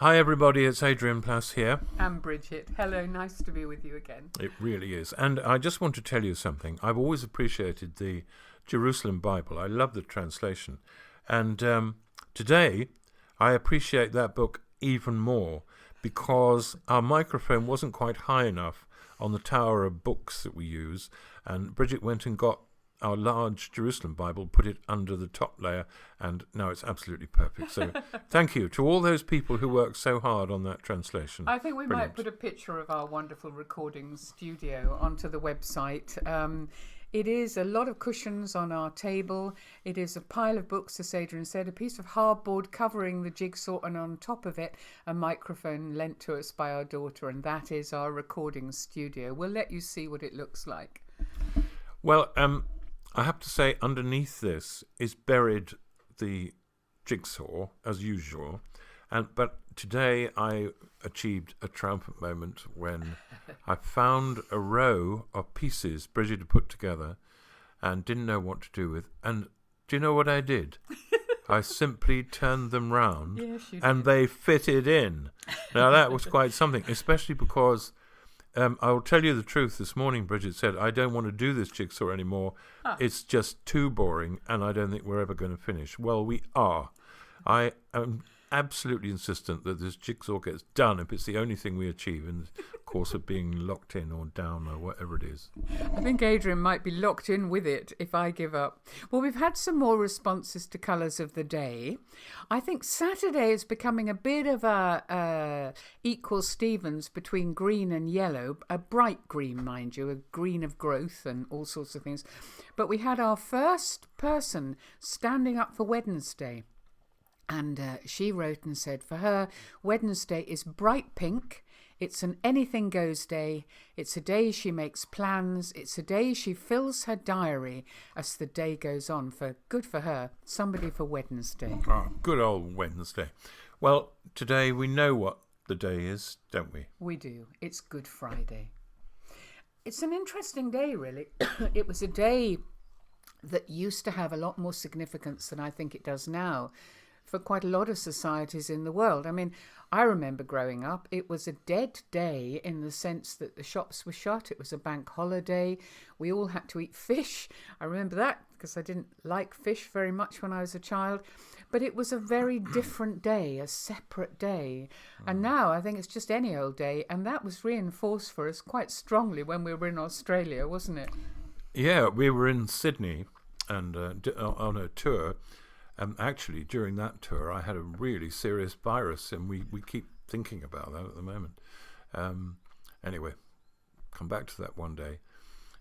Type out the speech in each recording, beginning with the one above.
Hi everybody, it's Adrian Plass here. And Bridget. Hello, nice to be with you again. It really is. And I just want to tell you something. I've always appreciated the Jerusalem Bible. I love the translation. And today, I appreciate that book even more because our microphone wasn't quite high enough on the tower of books that we use. And Bridget went and got our large Jerusalem Bible, put it under the top layer, and now it's absolutely perfect. So thank you to all those people who worked so hard on that translation. I think we Brilliant. might put a picture of our wonderful recording studio onto the website. It is a lot of cushions on our table. It is a pile of books, as Adrian said, a piece of hardboard covering the jigsaw, and on top of it, a microphone lent to us by our daughter, and that is our recording studio. We'll let you see what it looks like. Well, I have to say, underneath this is buried the jigsaw, as usual. But today I achieved a triumphant moment when I found a row of pieces Bridget had put together and didn't know what to do with. And do you know what I did? I simply turned them round and they fitted in. Now, that was quite something, especially because I'll tell you the truth. This morning, Bridget said, I don't want to do this jigsaw anymore. It's just too boring, and I don't think we're ever going to finish. Well, we are. I am absolutely insistent that this jigsaw gets done if it's the only thing we achieve in the course of being locked in or down or whatever it is. I think Adrian might be locked in with it if I give up. Well, we've had some more responses to colours of the day. I think Saturday is becoming a bit of a equal Stevens between green and yellow, a bright green, mind you, a green of growth and all sorts of things. But we had our first person standing up for Wednesday. And she wrote and said, for her, Wednesday is bright pink. It's an anything goes day. It's a day she makes plans. It's a day she fills her diary as the day goes on. Good for her. Somebody for Wednesday. Oh, good old Wednesday. Well, today we know what the day is, don't we? We do. It's Good Friday. It's an interesting day, really. It was a day that used to have a lot more significance than I think it does now for quite a lot of societies in the world. I mean, I remember growing up, it was a dead day in the sense that the shops were shut. It was a bank holiday. We all had to eat fish. I remember that because I didn't like fish very much when I was a child. But it was a very different day, a separate day. And now I think it's just any old day. And that was reinforced for us quite strongly when we were in Australia, wasn't it? Yeah, we were in Sydney and on a tour. Actually, during that tour, I had a really serious virus, and we keep thinking about that at the moment. Anyway, come back to that one day.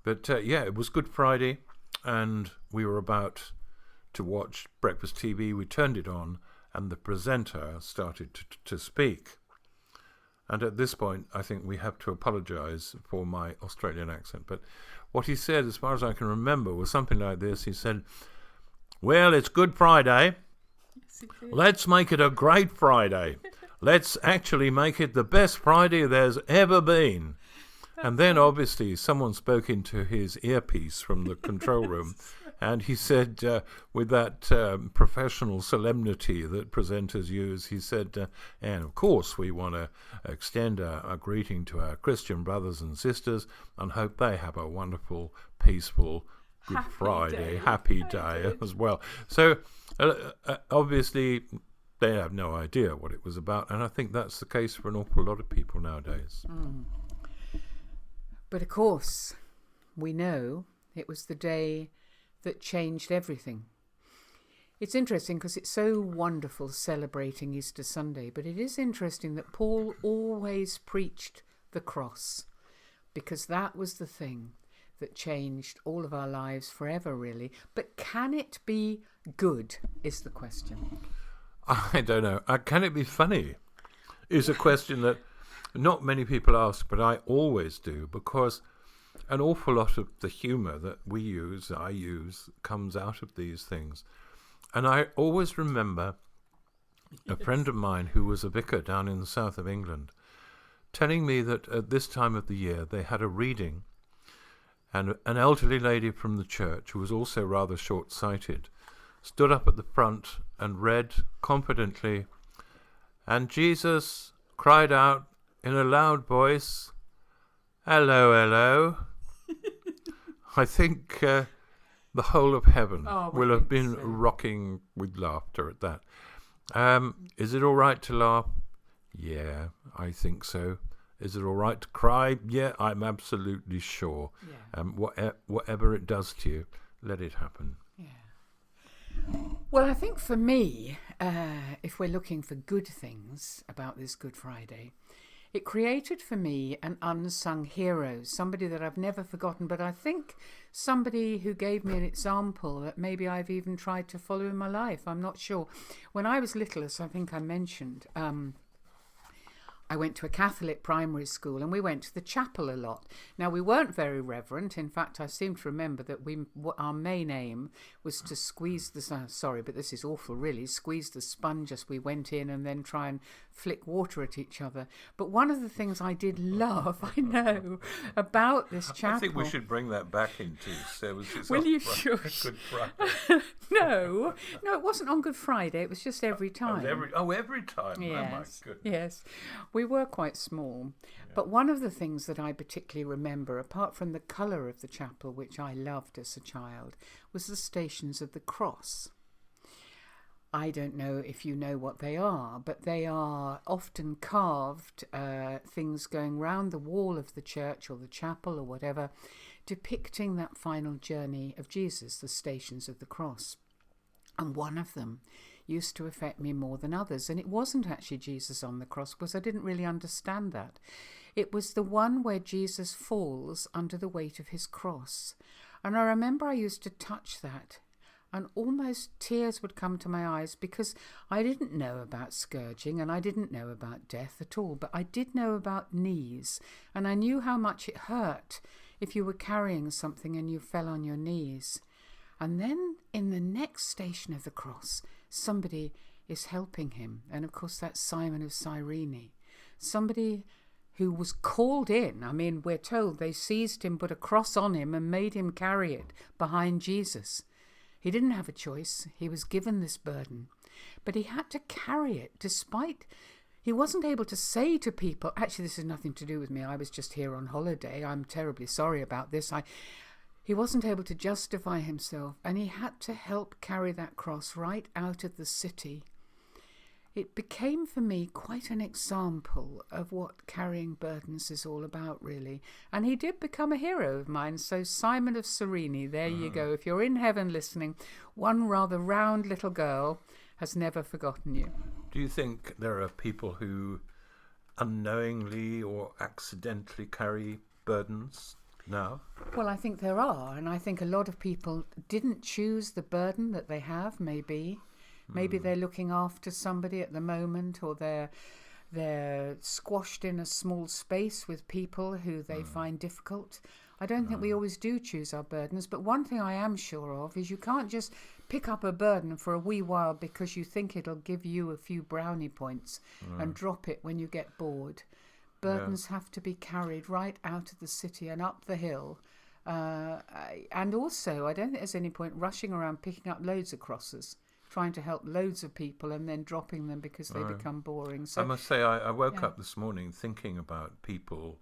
But yeah, it was Good Friday, and we were about to watch breakfast TV. We turned it on, and the presenter started to speak. And at this point, I think we have to apologise for my Australian accent. But what he said, as far as I can remember, was something like this. He said, well, it's Good Friday. Let's make it a great Friday. Let's actually make it the best Friday there's ever been. And then, obviously, someone spoke into his earpiece from the control room, and he said, with that professional solemnity that presenters use, he said, and of course we want to extend a greeting to our Christian brothers and sisters and hope they have a wonderful, peaceful, Good Friday, happy day as well. So, obviously, they have no idea what it was about, and I think that's the case for an awful lot of people nowadays. But of course, we know it was the day that changed everything. It's interesting because it's so wonderful celebrating Easter Sunday, but it is interesting that Paul always preached the cross, because that was the thing that changed all of our lives forever, really. But can it be good, is the question. I don't know. Can it be funny, is a question that not many people ask, but I always do, because an awful lot of the humour that I use, comes out of these things. And I always remember a friend of mine who was a vicar down in the south of England telling me that at this time of the year they had a reading, and an elderly lady from the church, who was also rather short-sighted, stood up at the front and read confidently And Jesus cried out in a loud voice, "Hello, hello." I think the whole of heaven will have been rocking with laughter at that. Is it all right to laugh? Yeah, I think so. Is it all right to cry? Yeah, I'm absolutely sure. Yeah. Whatever it does to you, let it happen. Yeah. Well, I think for me, if we're looking for good things about this Good Friday, it created for me an unsung hero, somebody that I've never forgotten, but I think somebody who gave me an example that maybe I've even tried to follow in my life. I'm not sure. When I was little, as I think I mentioned, I went to a Catholic primary school and we went to the chapel a lot. Now, we weren't very reverent. In fact, I seem to remember that our main aim was to squeeze sorry, but this is awful really, squeeze the sponge as we went in and then try and flick water at each other. But one of the things I did love, I know, about this chapel... I think we should bring that back into services. Will you shush? Good Friday. No, it wasn't on Good Friday. It was just every time. Every time. Yes, oh my goodness. Yes. We were quite small. Yeah. But one of the things that I particularly remember, apart from the colour of the chapel, which I loved as a child, was the Stations of the Cross. I don't know if you know what they are, but they are often carved things going round the wall of the church or the chapel or whatever, depicting that final journey of Jesus, the Stations of the Cross. And one of them used to affect me more than others. And it wasn't actually Jesus on the cross, because I didn't really understand that. It was the one where Jesus falls under the weight of his cross. And I remember I used to touch that, and almost tears would come to my eyes, because I didn't know about scourging and I didn't know about death at all. But I did know about knees, and I knew how much it hurt if you were carrying something and you fell on your knees. And then in the next station of the cross, somebody is helping him. And of course, that's Simon of Cyrene. Somebody who was called in. I mean, we're told they seized him, put a cross on him and made him carry it behind Jesus. He didn't have a choice. He was given this burden. But he had to carry it despite... He wasn't able to say to people, actually, this has nothing to do with me. I was just here on holiday. I'm terribly sorry about this. He wasn't able to justify himself, and he had to help carry that cross right out of the city. It became for me quite an example of what carrying burdens is all about, really. And he did become a hero of mine. So Simon of Cyrene, there you go. If you're in heaven listening, one rather round little girl has never forgotten you. Do you think there are people who unknowingly or accidentally carry burdens now? Well, I think there are, and I think a lot of people didn't choose the burden that they have, maybe. Maybe they're looking after somebody at the moment, or they're squashed in a small space with people who they find difficult. I don't think we always do choose our burdens, but one thing I am sure of is you can't just pick up a burden for a wee while because you think it'll give you a few brownie points and drop it when you get bored. Burdens have to be carried right out of the city and up the hill. And also, I don't think there's any point rushing around picking up loads of crosses, trying to help loads of people and then dropping them because they become boring. So I must say, I woke up this morning thinking about people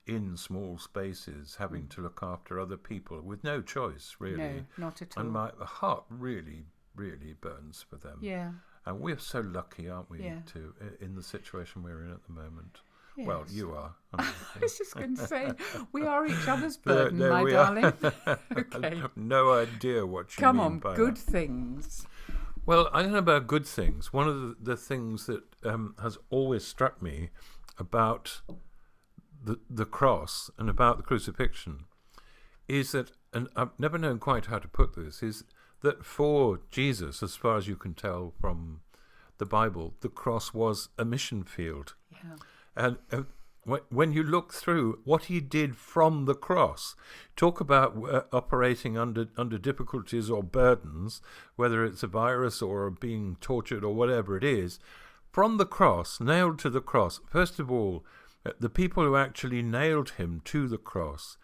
in small spaces having to look after other people with no choice, really. No, not at all. And my heart really, really burns for them. Yeah. And we're so lucky, aren't we, Yeah. in the situation we're in at the moment. Yes. Well, you are. I was just going to say, we are each other's burden, my darling. Okay. No idea what you Come mean on, by good that. things. Well, I don't know about good things. One of the things that has always struck me about the cross and about the crucifixion is that, and I've never known quite how to put this, is that for Jesus, as far as you can tell from the Bible, the cross was a mission field. Yeah. And when you look through what he did from the cross, talk about operating under difficulties or burdens, whether it's a virus or being tortured or whatever it is, from the cross, nailed to the cross. First of all, the people who actually nailed him to the cross,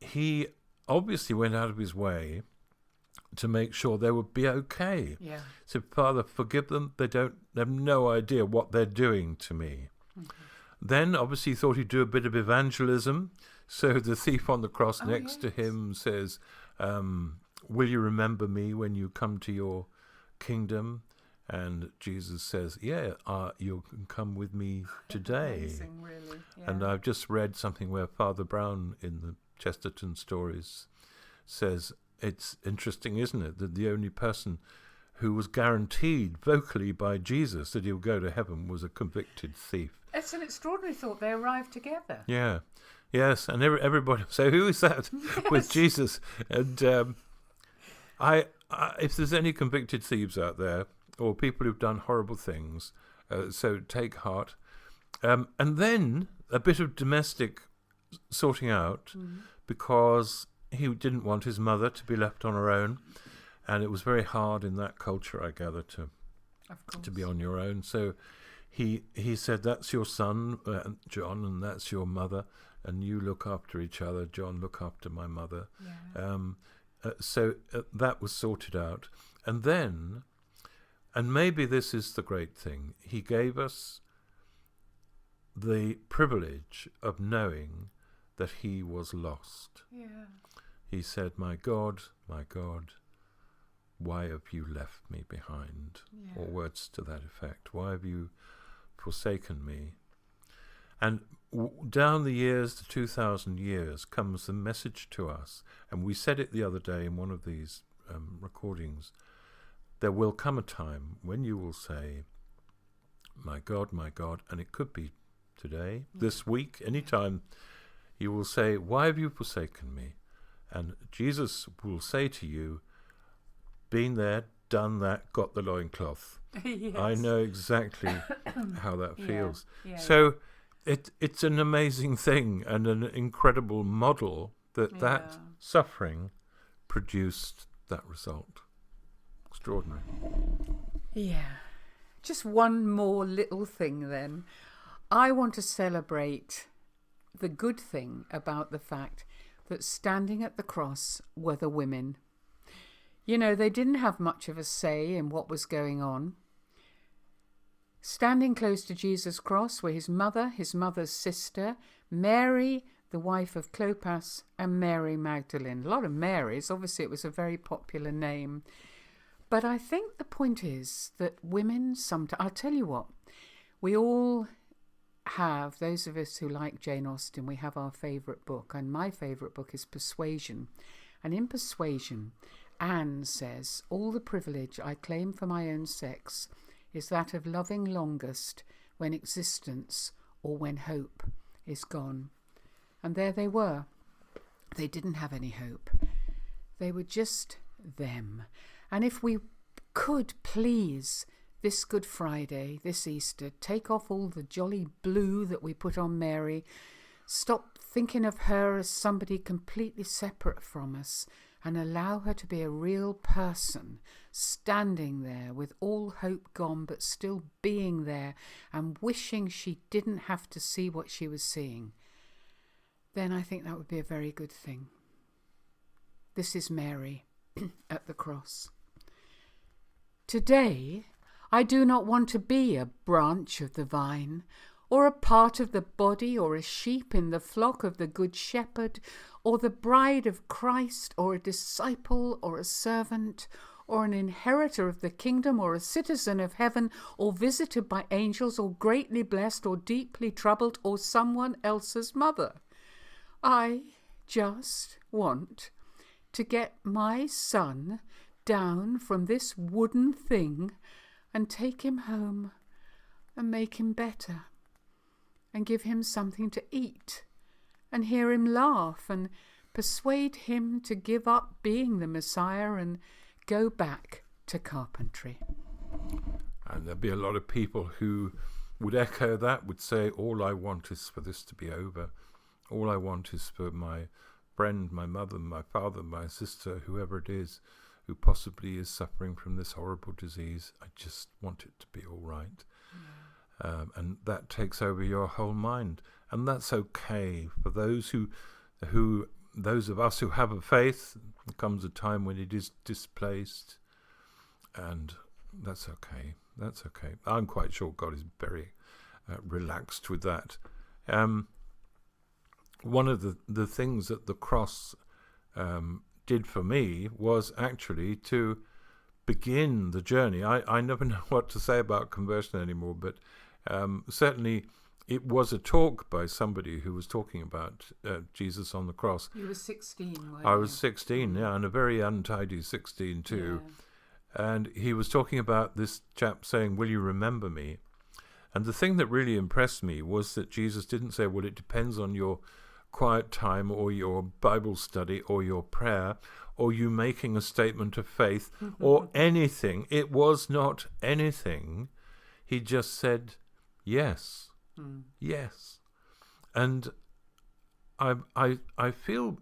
he obviously went out of his way to make sure they would be okay. Yeah. So, Father, forgive them. They have no idea what they're doing to me. Mm-hmm. Then, obviously, he thought he'd do a bit of evangelism. So the thief on the cross next to him says, will you remember me when you come to your kingdom? And Jesus says, you can come with me today. Amazing, really. Yeah. And I've just read something where Father Brown in the Chesterton stories says, it's interesting, isn't it, that the only person who was guaranteed vocally by Jesus that he'll go to heaven was a convicted thief. It's an extraordinary thought. They arrived together. Yeah. Yes, and everybody. So who is that with Jesus? And if there's any convicted thieves out there, or people who've done horrible things, so take heart. And then a bit of domestic sorting out, because he didn't want his mother to be left on her own, and it was very hard in that culture, I gather, to be on your own. So he said, "That's your son, John, and that's your mother, and you look after each other. John, look after my mother." Yeah. So that was sorted out, and then, and maybe this is the great thing, he gave us the privilege of knowing that he was lost. Yeah. He said, my God, why have you left me behind?" Yeah. Or words to that effect. Why have you forsaken me? And down the years, the 2,000 years, comes the message to us, and we said it the other day in one of these recordings, there will come a time when you will say, my God, and it could be today, this week, any time, you will say, why have you forsaken me? And Jesus will say to you, been there, done that, got the loincloth. Yes. I know exactly how that feels. Yeah, so it's an amazing thing and an incredible model that suffering produced that result. Extraordinary. Yeah. Just one more little thing then. I want to celebrate the good thing about the fact that standing at the cross were the women. You know, they didn't have much of a say in what was going on. Standing close to Jesus' cross were his mother, his mother's sister, Mary, the wife of Clopas, and Mary Magdalene. A lot of Marys. Obviously, it was a very popular name. But I think the point is that women sometimes... I'll tell you what. We all have, those of us who like Jane Austen, we have our favourite book. And my favourite book is Persuasion. And in Persuasion, Anne says, all the privilege I claim for my own sex is that of loving longest when existence or when hope is gone. And there they were. They didn't have any hope. They were just them. And if we could please this Good Friday, this Easter, take off all the jolly blue that we put on Mary, stop thinking of her as somebody completely separate from us, and allow her to be a real person, standing there with all hope gone, but still being there and wishing she didn't have to see what she was seeing, then I think that would be a very good thing. This is Mary at the cross. Today, I do not want to be a branch of the vine, or a part of the body, or a sheep in the flock of the Good Shepherd, or the bride of Christ, or a disciple, or a servant, or an inheritor of the kingdom, or a citizen of heaven, or visited by angels, or greatly blessed, or deeply troubled, or someone else's mother. I just want to get my son down from this wooden thing and take him home and make him better and give him something to eat and hear him laugh and persuade him to give up being the Messiah and go back to carpentry. And there'd be a lot of people who would echo that, would say, all I want is for this to be over. All I want is for my friend, my mother, my father, my sister, whoever it is, who possibly is suffering from this horrible disease. I just want it to be all right. Yeah. And that takes over your whole mind. And that's okay for those who those of us who have a faith, there comes a time when it is displaced, and that's okay. That's okay. I'm quite sure God is very relaxed with that. One of the things that the cross did for me was actually to begin the journey. I never know what to say about conversion anymore, but certainly it was a talk by somebody who was talking about Jesus on the cross. You were 16, weren't I you? was 16, yeah, and a very untidy 16 too. Yeah. And he was talking about this chap saying, "Will you remember me?" And the thing that really impressed me was that Jesus didn't say, "Well, it depends on your quiet time or your Bible study or your prayer or you making a statement of faith or anything." It was not anything. He just said, yes, yes. And I feel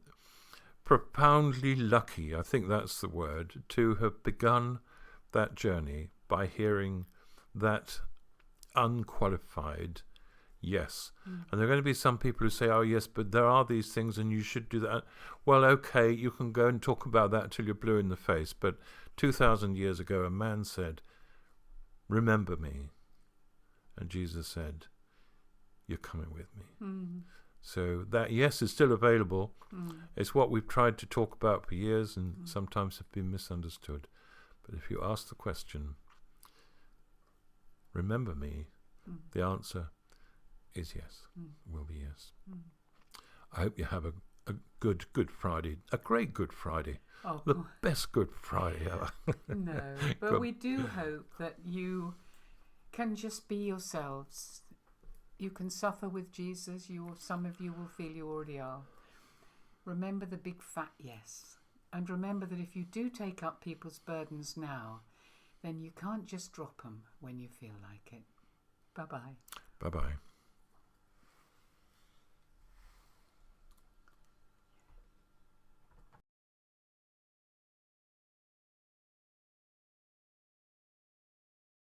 profoundly lucky, I think that's the word, to have begun that journey by hearing that unqualified yes. And there are going to be some people who say, "Oh yes, but there are these things and you should do that." Well, okay, you can go and talk about that till you're blue in the face, but 2,000 years ago a man said, "Remember me," and Jesus said, "You're coming with me." So that yes is still available. It's what we've tried to talk about for years and sometimes have been misunderstood. But if you ask the question, "Remember me," the answer is yes, will be yes. I hope you have a good Good Friday, a great Good Friday, the best Good Friday ever. No, but we do hope that you can just be yourselves. You can suffer with Jesus. Some of you will feel you already are. Remember the big fat yes. And remember that if you do take up people's burdens now, then you can't just drop them when you feel like it. Bye-bye. Bye-bye.